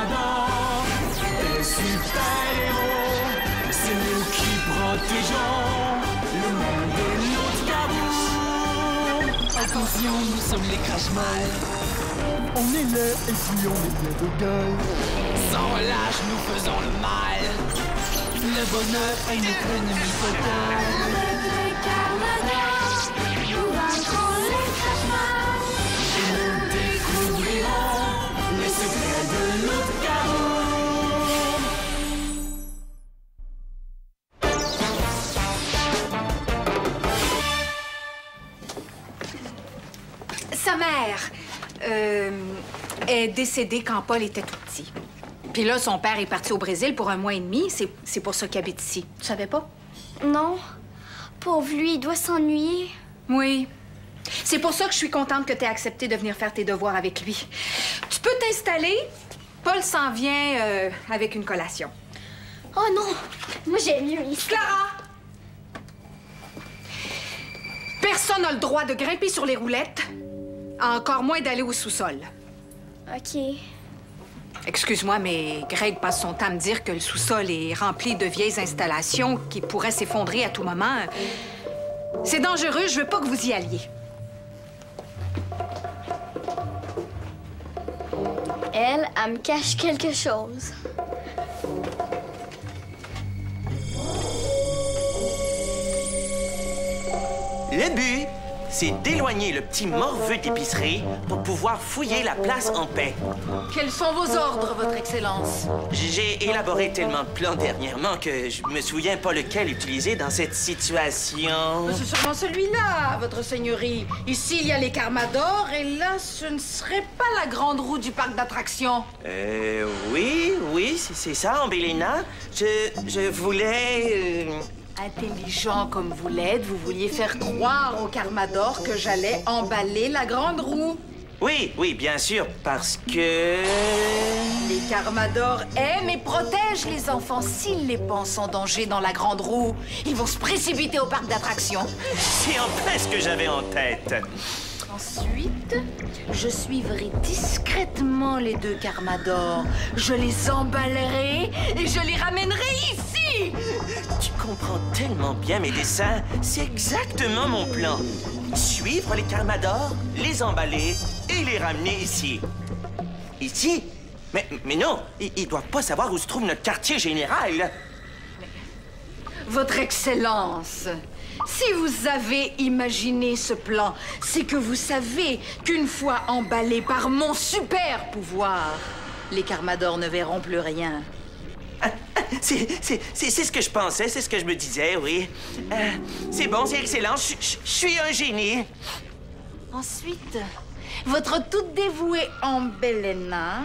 Carmador, des super-héros, c'est nous qui protégeons le monde de notre Cabourg. Attention, nous sommes les Crash-Mal. On est laid et puis on est bien de gueule. Sans relâche, nous faisons le mal. Le bonheur est notre ennemi total. Les Carmador, nous vaincrons les Crash-Mal. Et nous découvrirons les secrets de notre Cabourg. Sa mère est décédée quand Paul était tout petit. Puis là, son père est parti au Brésil pour 1 mois et demi. C'est pour ça qu'il habite ici. Tu savais pas? Non. Pauvre lui, il doit s'ennuyer. Oui. C'est pour ça que je suis contente que tu aies accepté de venir faire tes devoirs avec lui. Tu peux t'installer. Paul s'en vient avec une collation. Oh non! Moi, j'aime mieux ici. Clara! Personne n'a le droit de grimper sur les roulettes, encore moins d'aller au sous-sol. OK. Excuse-moi, mais Greg passe son temps à me dire que le sous-sol est rempli de vieilles installations qui pourraient s'effondrer à tout moment. C'est dangereux, je veux pas que vous y alliez. Elle me cache quelque chose. Le but, c'est d'éloigner le petit morveux d'épicerie pour pouvoir fouiller la place en paix. Quels sont vos ordres, Votre Excellence? J'ai élaboré tellement de plans dernièrement que je me souviens pas lequel utiliser dans cette situation. C'est sûrement celui-là, Votre Seigneurie. Ici, il y a les Carmador, et là, ce ne serait pas la grande roue du parc d'attractions. Oui, c'est ça, Ambélina. Je voulais... Intelligent comme vous l'êtes, vous vouliez faire croire aux Carmador que j'allais emballer la grande roue. Oui, bien sûr, parce que... Les Carmador aiment et protègent les enfants. S'ils les pensent en danger dans la grande roue, ils vont se précipiter au parc d'attractions. C'est en plein ce que j'avais en tête. Ensuite, je suivrai discrètement les 2 Carmador. Je les emballerai et je les ramènerai ici. Tu comprends tellement bien mes dessins. C'est exactement mon plan. Suivre les Carmador, les emballer et les ramener ici. Ici? Mais non, ils doivent pas savoir où se trouve notre quartier général. Votre Excellence, si vous avez imaginé ce plan, c'est que vous savez qu'une fois emballés par mon super pouvoir, les Carmador ne verront plus rien. C'est ce que je pensais, c'est ce que je me disais, oui. C'est bon, c'est excellent, je suis un génie. Ensuite, votre toute dévouée Ambélina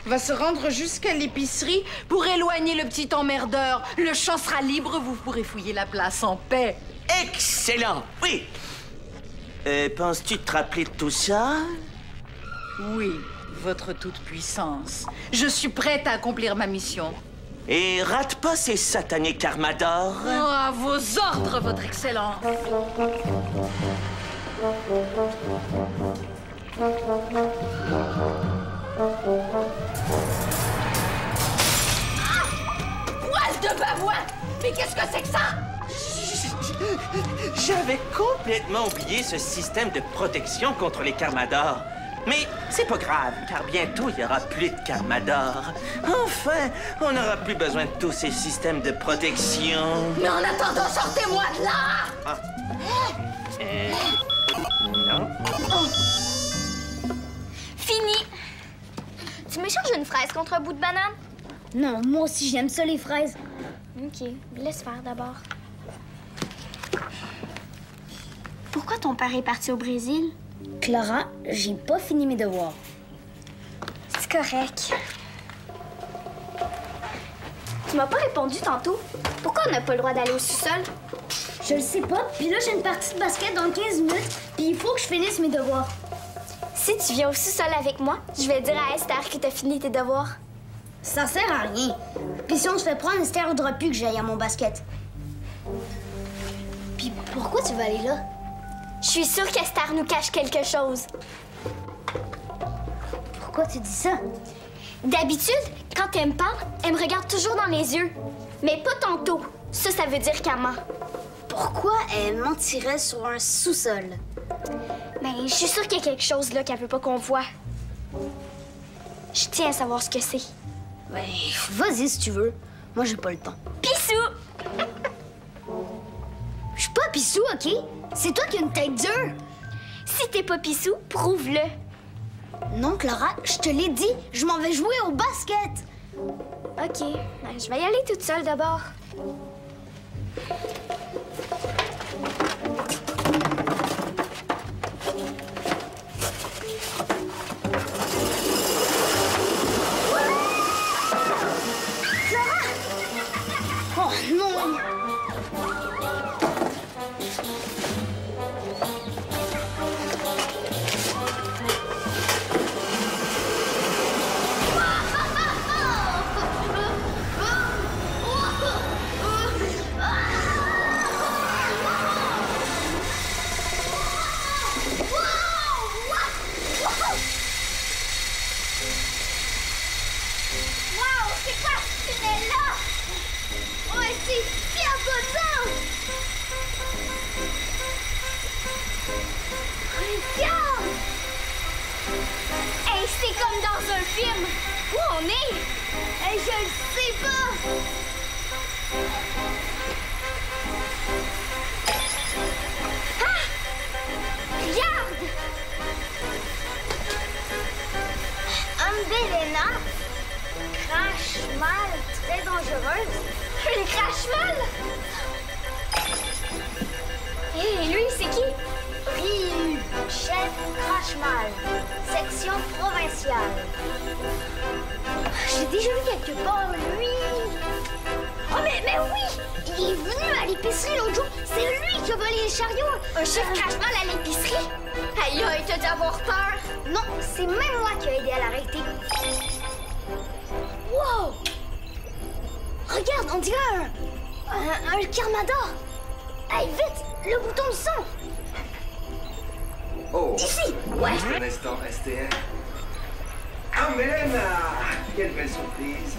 va se rendre jusqu'à l'épicerie pour éloigner le petit emmerdeur. Le champ sera libre, vous pourrez fouiller la place en paix. Excellent, oui. Penses-tu te rappeler de tout ça? Oui, votre toute-puissance. Je suis prête à accomplir ma mission. Et rate pas ces satanés Carmador. Oh, à vos ordres, Votre Excellence. Poil de babouin! Mais qu'est-ce que c'est que ça? J'avais complètement oublié ce système de protection contre les Carmador. Mais c'est pas grave, car bientôt, il y aura plus de Carmador. Enfin, on n'aura plus besoin de tous ces systèmes de protection. Mais en attendant, sortez-moi de là! Non. Fini! Tu m'échanges une fraise contre un bout de banane? Non, moi aussi, j'aime ça, les fraises. OK, laisse faire d'abord. Pourquoi ton père est parti au Brésil? Clara, j'ai pas fini mes devoirs. C'est correct. Tu m'as pas répondu tantôt. Pourquoi on n'a pas le droit d'aller au sous-sol? Je le sais pas, puis là, j'ai une partie de basket dans 15 minutes, puis il faut que je finisse mes devoirs. Si tu viens au sous-sol avec moi, je vais dire à Esther que t'as fini tes devoirs. Ça sert à rien. Puis si on se fait prendre, Esther voudra plus que j'aille à mon basket. Puis pourquoi tu vas aller là? Je suis sûre qu'Esther nous cache quelque chose. Pourquoi tu dis ça? D'habitude, quand elle me parle, elle me regarde toujours dans les yeux. Mais pas tantôt. Ça veut dire qu'elle ment. Pourquoi elle mentirait sur un sous-sol? Mais je suis sûre qu'il y a quelque chose là qu'elle veut pas qu'on voit. Je tiens à savoir ce que c'est. Ben, vas-y si tu veux. Moi, j'ai pas le temps. Pissou! Je suis pas Pissou, OK? C'est toi qui as une tête dure. Si t'es pas Pissou, prouve-le. Non, Clara, je te l'ai dit. Je m'en vais jouer au basket. OK, ben, je vais y aller toute seule d'abord. Oh non! Wow, c'est quoi ce tunnel-là? Ouais, c'est imposant! Regarde! Hey, c'est comme dans un film! Où on est? Hey, je le sais pas! Ah! Regarde! Umbellena crache mal, très dangereuse. Elle crache mal? Hé, lui, c'est qui? Ryu, chef crache mal, section provinciale. J'ai déjà vu quelque part, lui. Oh, mais oui! Il est venu à l'épicerie l'autre jour. C'est lui qui a volé les chariots. Un chef crache mal à l'épicerie? Aïe, aïe, t'as dû avoir peur. Non, c'est même moi qui ai aidé à l'arrêter. Wow! Regarde, on dirait un Carmador. Hey, vite, le bouton de son. Oh! Ici, ouais. Un instant, STR. Ah, Mélène! Quelle belle surprise!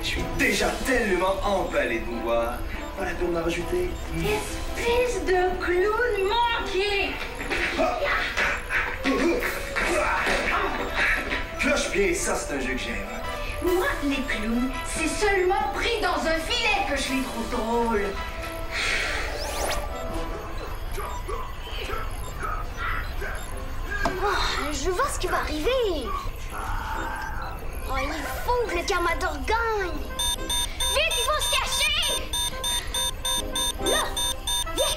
Je suis déjà tellement emballé de vous voir. Pas la peine d'en rajouter. Espèce de clown manqué! Cloche bien, ça, c'est un jeu que j'aime. Moi, les clowns, c'est seulement pris dans un filet que je les trouve drôles. Oh, je veux voir ce qui va arriver. Oh, il faut que le Carmador gagne. Vite, il faut se cacher! Là, viens.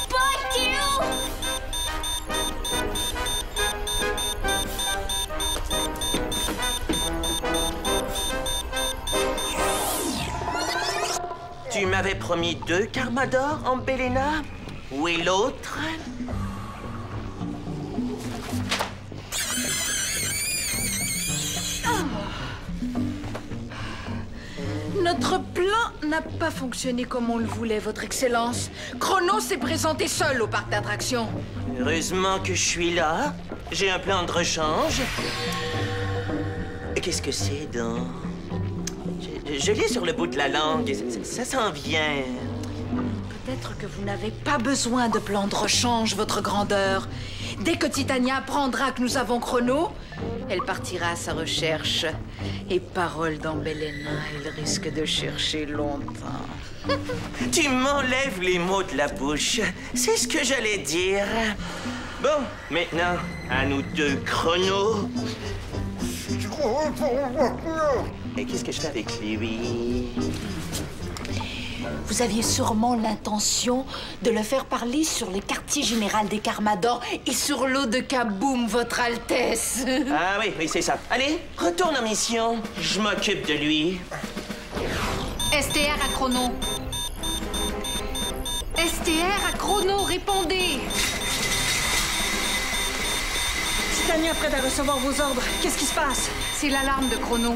Pas t'es où? Tu m'avais promis 2 Carmador, Umbellena? Où est l'autre? Notre plan n'a pas fonctionné comme on le voulait, Votre Excellence. Chrono s'est présenté seul au parc d'attractions. Heureusement que je suis là. J'ai un plan de rechange. Qu'est-ce que c'est, donc? Je l'ai sur le bout de la langue. Ça s'en vient. Peut-être que vous n'avez pas besoin de plan de rechange, Votre Grandeur. Dès que Titania apprendra que nous avons Chrono, elle partira à sa recherche. Et parole d'Umbellena, elle risque de chercher longtemps. Tu m'enlèves les mots de la bouche. C'est ce que j'allais dire. Bon, maintenant, à nous 2, Chrono. Et qu'est-ce que je fais avec lui? Vous aviez sûrement l'intention de le faire parler sur le quartier général des Carmador et sur l'eau de Kaboom, Votre Altesse. Ah oui, c'est ça. Allez, retourne en mission. Je m'occupe de lui. STR à Chrono. STR à Chrono, répondez. Titania prête à recevoir vos ordres. Qu'est-ce qui se passe? C'est l'alarme de Chrono.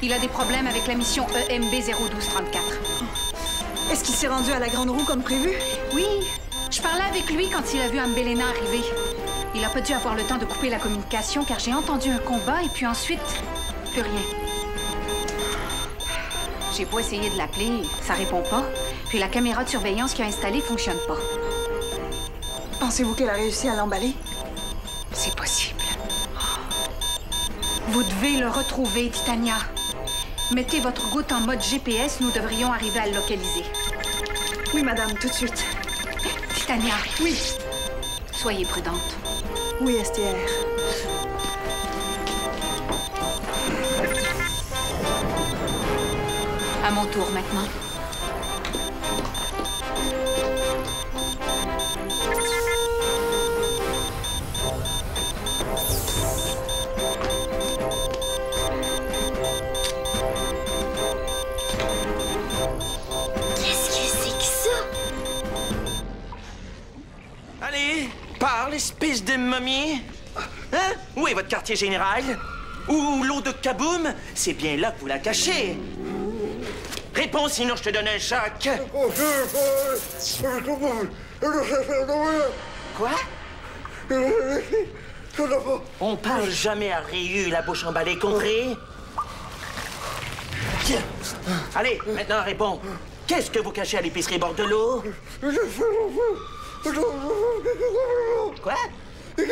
Il a des problèmes avec la mission EMB 01234. Est-ce qu'il s'est rendu à la Grande Roue comme prévu? Oui, je parlais avec lui quand il a vu Ambelena arriver. Il n'a pas dû avoir le temps de couper la communication car j'ai entendu un combat et puis ensuite, plus rien. J'ai beau essayer de l'appeler, ça répond pas. Puis la caméra de surveillance qu'il a installée fonctionne pas. Pensez-vous qu'elle a réussi à l'emballer? C'est possible. Vous devez le retrouver, Titania. Mettez votre goutte en mode GPS, nous devrions arriver à le localiser. Oui, madame, tout de suite. Titania. Oui. Soyez prudente. Oui, STR. À mon tour maintenant. Qu'est-ce que c'est que ça? Allez, parle, espèce de momie. Hein? Où est votre quartier général? Ou l'eau de Kaboom? C'est bien là que vous la cachez. Réponds, sinon je te donne un choc. Quoi? On parle jamais à Ryu, la bouche emballée, compris? Allez, maintenant réponds. Qu'est-ce que vous cachez à l'épicerie Bordelot? Quoi? Non,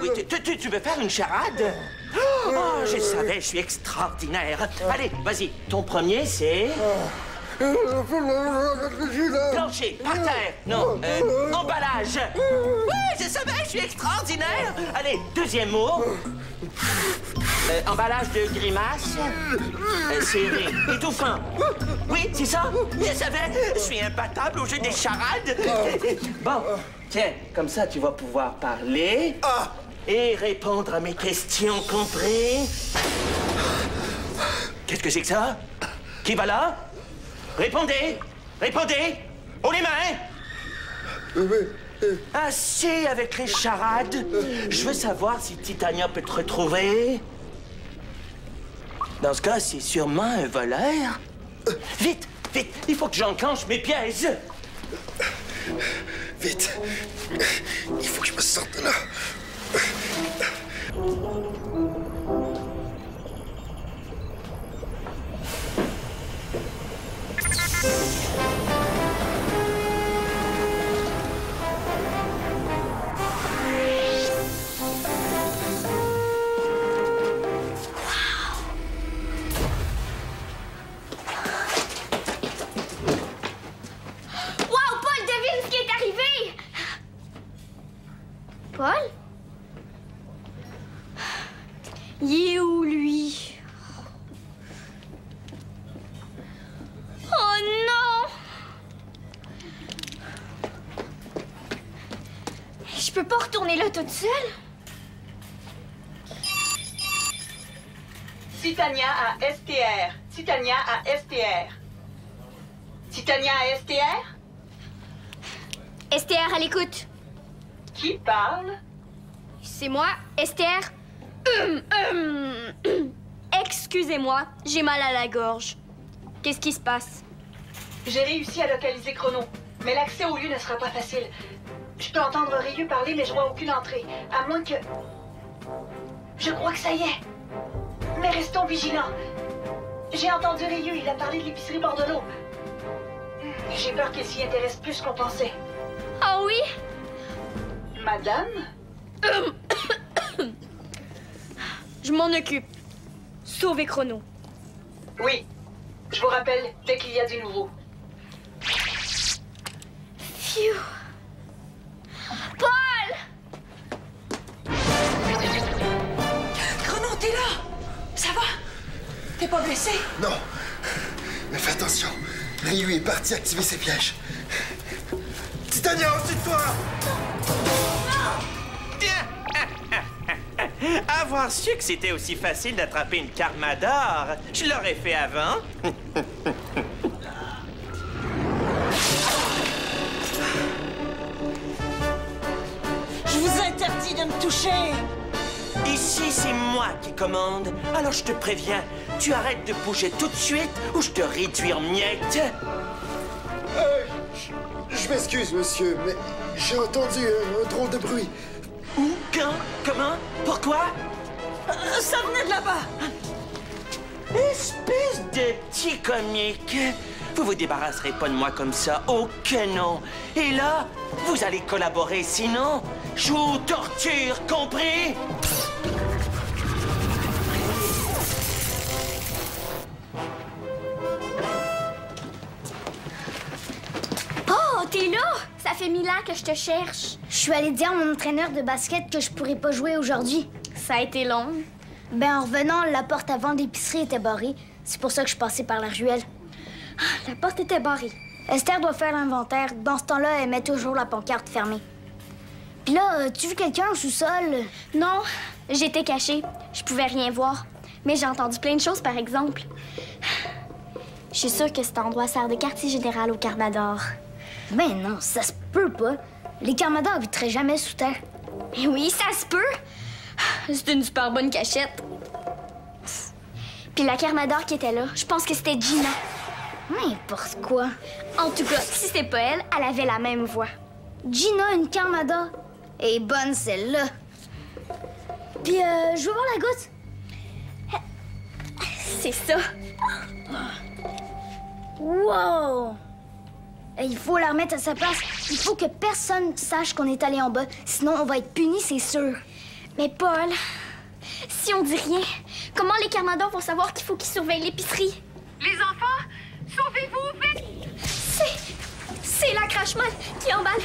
oui, tu veux faire une charade? Oh, je savais, je suis extraordinaire. Allez, vas-y, ton premier, c'est... Plancher, par terre. Non, emballage. Oui, je savais, je suis extraordinaire. Allez, deuxième mot. Emballage de grimace. Serré, étouffant. Oui, c'est ça. Je savais, je suis imbattable au jeu des charades. Bon, tiens, comme ça, tu vas pouvoir parler et répondre à mes questions, compris? Qu'est-ce que c'est que ça? Qui va là? Répondez! Répondez! Haut les mains! Assez avec les charades. Je veux savoir si Titania peut te retrouver. Dans ce cas, c'est sûrement un voleur. Vite, vite, il faut que j'enclenche mes pièges. Vite. Il faut que je me sorte de là. Paul? Il est où, lui? Oh non! Je peux pas retourner là toute seule? Titania à STR. Titania à STR. Titania à STR? STR à l'écoute. Qui parle? C'est moi, STR. Excusez-moi, j'ai mal à la gorge. Qu'est-ce qui se passe? J'ai réussi à localiser Chrono, mais l'accès au lieu ne sera pas facile. Je peux entendre Ryu parler, mais je vois aucune entrée. À moins que... Je crois que ça y est. Mais restons vigilants. J'ai entendu Ryu, il a parlé de l'épicerie Bordelot. J'ai peur qu'il s'y intéresse plus qu'on pensait. Ah oui? Madame? Je m'en occupe. Sauvez Chrono. Oui. Je vous rappelle dès qu'il y a du nouveau. Phew. Paul! Chrono, t'es là? Ça va? T'es pas blessé? Non. Mais fais attention. Ryu est parti activer ses pièges. Titania, au-dessus de toi! Avoir su que c'était aussi facile d'attraper une Carmador, je l'aurais fait avant. Je vous interdis de me toucher! Ici, c'est moi qui commande. Alors je te préviens, tu arrêtes de bouger tout de suite ou je te réduis en miettes. Je m'excuse, monsieur, mais j'ai entendu un drôle de bruit. Où? Quand? Comment? Pourquoi? Ça venait de là-bas. Espèce de petit comique. Vous vous débarrasserez pas de moi comme ça. Oh que non. Et là, vous allez collaborer, sinon, je vous torture, compris? Oh, t'es là? Ça fait 1000 ans que je te cherche. Je suis allée dire à mon entraîneur de basket que je pourrais pas jouer aujourd'hui. Ça a été long. Ben, en revenant, la porte avant l'épicerie était barrée. C'est pour ça que je passais par la ruelle. La porte était barrée. Esther doit faire l'inventaire. Dans ce temps-là, elle met toujours la pancarte fermée. Puis là, as-tu vu quelqu'un au sous-sol? Non, j'étais cachée. Je pouvais rien voir. Mais j'ai entendu plein de choses, par exemple. Je suis sûre que cet endroit sert de quartier général au Carmador. Ben non, ça se peut pas. Les Carmadors habiteraient jamais sous terre. Mais oui, ça se peut. C'est une super bonne cachette. Puis la Carmador qui était là, je pense que c'était Gina. N'importe quoi. En tout cas, si c'est pas elle, elle avait la même voix. Gina, une Carmador. Elle est bonne, celle-là. Puis, je veux voir la goutte. C'est ça. Wow! Il faut la remettre à sa place. Il faut que personne sache qu'on est allé en bas. Sinon, on va être punis, c'est sûr. Mais Paul, si on dit rien, comment les Carmadors vont savoir qu'il faut qu'ils surveillent l'épicerie? Les enfants, sauvez-vous, vite! C'est la Crashmal qui emballe.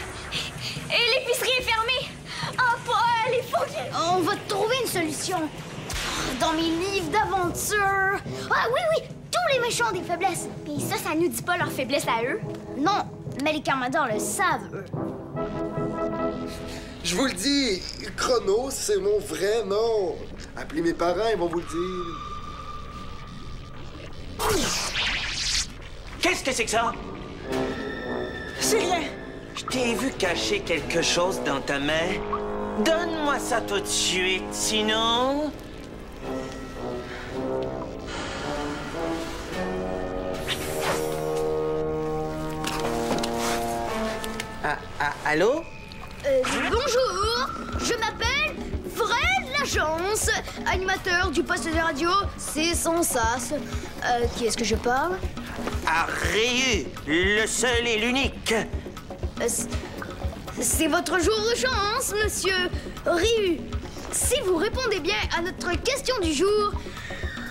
Et l'épicerie est fermée. Oh, Paul, il faut qu'il... On va trouver une solution. Dans mes livres d'aventure. Ah oui, tous les méchants ont des faiblesses. Puis ça nous dit pas leur faiblesse à eux. Non, mais les Carmadors le savent, eux. Je vous le dis, Chrono, c'est mon vrai nom. Appelez mes parents, ils vont vous le dire. Qu'est-ce que c'est que ça? C'est rien. Je t'ai vu cacher quelque chose dans ta main. Donne-moi ça tout de suite, sinon... Allô? Bonjour, je m'appelle Fred Lachance, animateur du poste de radio C'est sans sas. Qui est-ce que je parle? À Réu, le seul et l'unique. C'est votre jour de chance, monsieur Ryu. Si vous répondez bien à notre question du jour,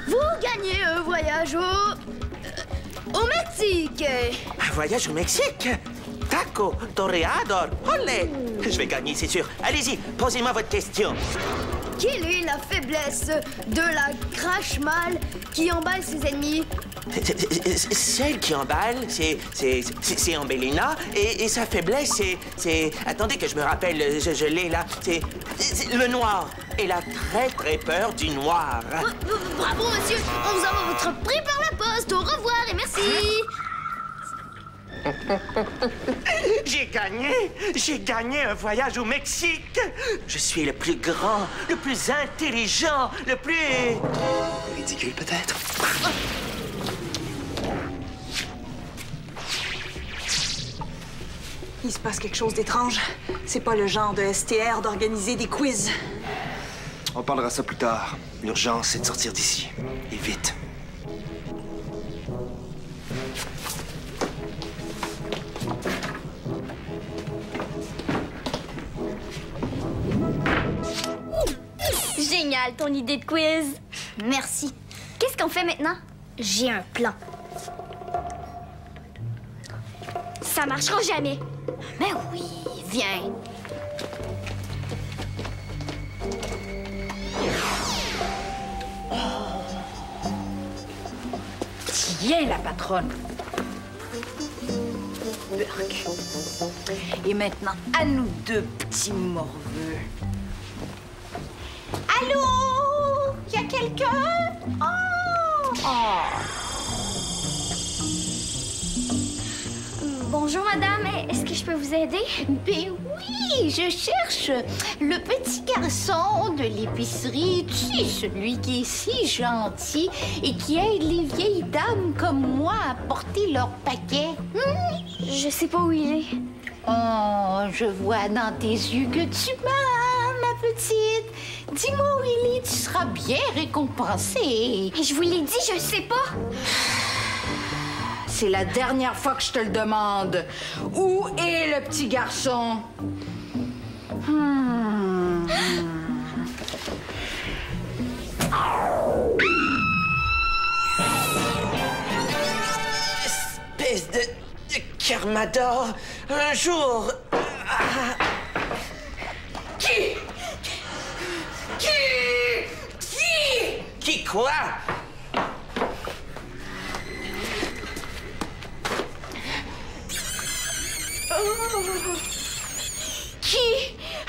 vous gagnez un voyage au Mexique. Un voyage au Mexique? Taco, toreador, olé! Je vais gagner, c'est sûr. Allez-y, posez-moi votre question. Quelle est la faiblesse de la Crashmal qui emballe ses ennemis? Celle qui emballe, c'est Ambellina. Et sa faiblesse, c'est... Attendez que je me rappelle, je l'ai là. C'est le noir. Elle a très peur du noir. Bravo, monsieur. On vous envoie votre prix par la poste. Au revoir et merci. J'ai gagné un voyage au Mexique. Je suis le plus grand, le plus intelligent, le plus... Ridicule, peut-être? Il se passe quelque chose d'étrange. C'est pas le genre de STR d'organiser des quiz. On parlera ça plus tard. L'urgence, c'est de sortir d'ici. Et vite. Génial, ton idée de quiz. Merci. Qu'est-ce qu'on fait maintenant? J'ai un plan. Ça marchera jamais. Mais oui, viens. Tiens, la patronne. Burk. Et maintenant, à nous deux, petits morveux. Allô? Y a quelqu'un? Oh! Bonjour. Bonjour, madame. Est-ce que je peux vous aider? Ben oui, je cherche le petit garçon de l'épicerie. Tu sais, celui qui est si gentil et qui aide les vieilles dames comme moi à porter leurs paquets. Je sais pas où il est. Oh, je vois dans tes yeux que tu m'aimes, ma petite. Dis-moi où il est, tu seras bien récompensée. Je vous l'ai dit, je sais pas. C'est la dernière fois que je te le demande. Où est le petit garçon? Espèce de Carmador, un jour... Qui? Qui quoi? Qui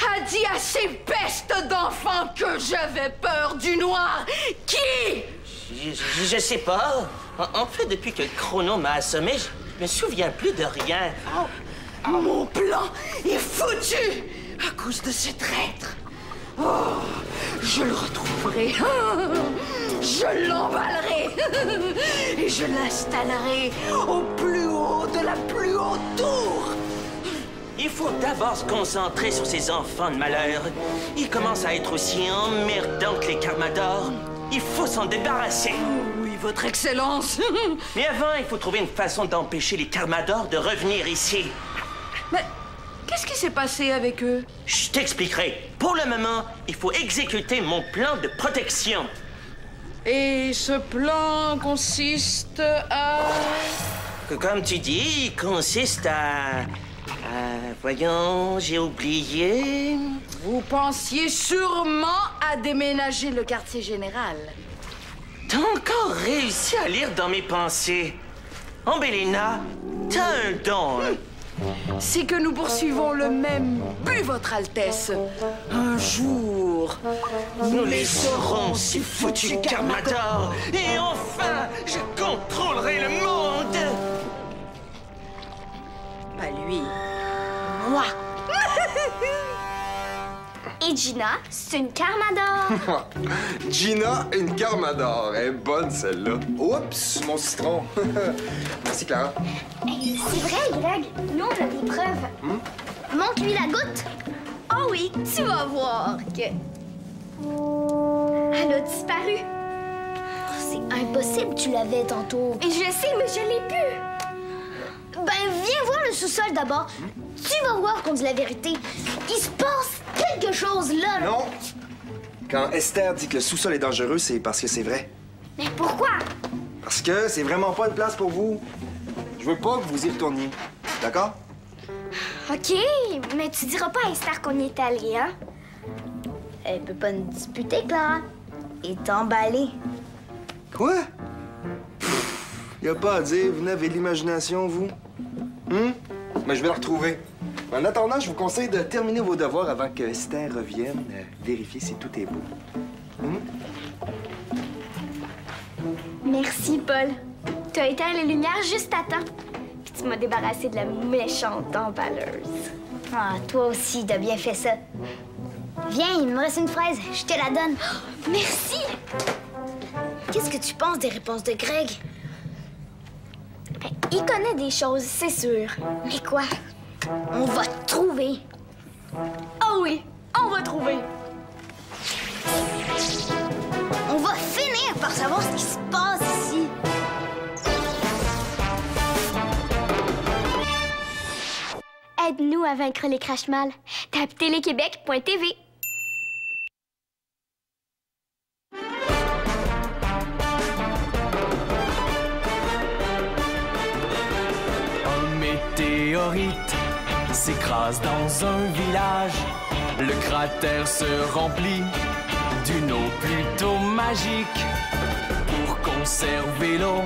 a dit à ces pestes d'enfants que j'avais peur du noir? Qui? Je sais pas. En fait, depuis que le chrono m'a assommé, je me souviens plus de rien. Mon plan est foutu à cause de ces traîtres. Oh, je le retrouverai. Je l'emballerai. Et je l'installerai au plus haut de la plus haute tour. Il faut d'abord se concentrer sur ces enfants de malheur. Ils commencent à être aussi emmerdants que les Carmadors. Il faut s'en débarrasser. Oui, votre excellence. Mais avant, il faut trouver une façon d'empêcher les Carmadors de revenir ici. Mais qu'est-ce qui s'est passé avec eux? Je t'expliquerai. Pour le moment, il faut exécuter mon plan de protection. Et ce plan consiste à... Comme tu dis, il consiste à... voyons, j'ai oublié... Vous pensiez sûrement à déménager le quartier général. T'as encore réussi à lire dans mes pensées. Ambélina, t'as un don, hein? C'est que nous poursuivons le même but, Votre Altesse. Un jour, nous les saurons, ces foutus Carmadors. Et enfin, je contrôlerai le monde. Pas lui. Moi. Et Gina, c'est une Carmador. Gina, une Carmador. Elle est bonne, celle-là. Oups, mon citron. Merci, Clara. Hey, c'est vrai, Greg. Nous, on a des preuves. Montre-lui la goutte. Oh oui, tu vas voir que... Elle a disparu. Oh, c'est impossible, tu l'avais tantôt. Et je sais, mais je l'ai plus. Ben, viens voir le sous-sol d'abord. Tu vas voir qu'on dit la vérité. Il se passe quelque chose là. Non. Quand Esther dit que le sous-sol est dangereux, c'est parce que c'est vrai. Mais pourquoi? Parce que c'est vraiment pas une place pour vous. Je veux pas que vous y retourniez. D'accord? OK, mais tu diras pas à Esther qu'on y est allé, hein? Elle peut pas nous disputer, Clara. Et t'emballer. Quoi? Y a pas à dire, vous n'avez de l'imagination, vous. Mais je vais la retrouver. En attendant, je vous conseille de terminer vos devoirs avant que Esther revienne vérifier si tout est beau. Merci, Paul. Tu as éteint les lumières juste à temps. Puis tu m'as débarrassé de la méchante emballeuse. Ah, toi aussi, t'as bien fait ça. Viens, il me reste une fraise. Je te la donne. Oh, merci! Qu'est-ce que tu penses des réponses de Greg? Ben, il connaît des choses, c'est sûr. Mais quoi? On va trouver. Oh oui, on va trouver. On va finir par savoir ce qui se passe ici. Aide-nous à vaincre les Crashmal. Tape téléquébec.tv. Un météorite s'écrase dans un village. Le cratère se remplit d'une eau plutôt magique. Pour conserver l'eau,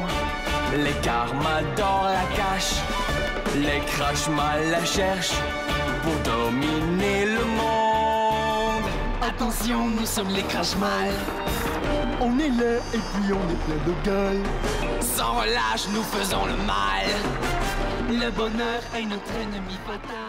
les Carmadors la cachent. Les Crashmal la cherchent pour dominer le monde. Attention, nous sommes les Crashmal. On est là et puis on est plein de gueule. Sans relâche, nous faisons le mal. Le bonheur est notre ennemi fatal.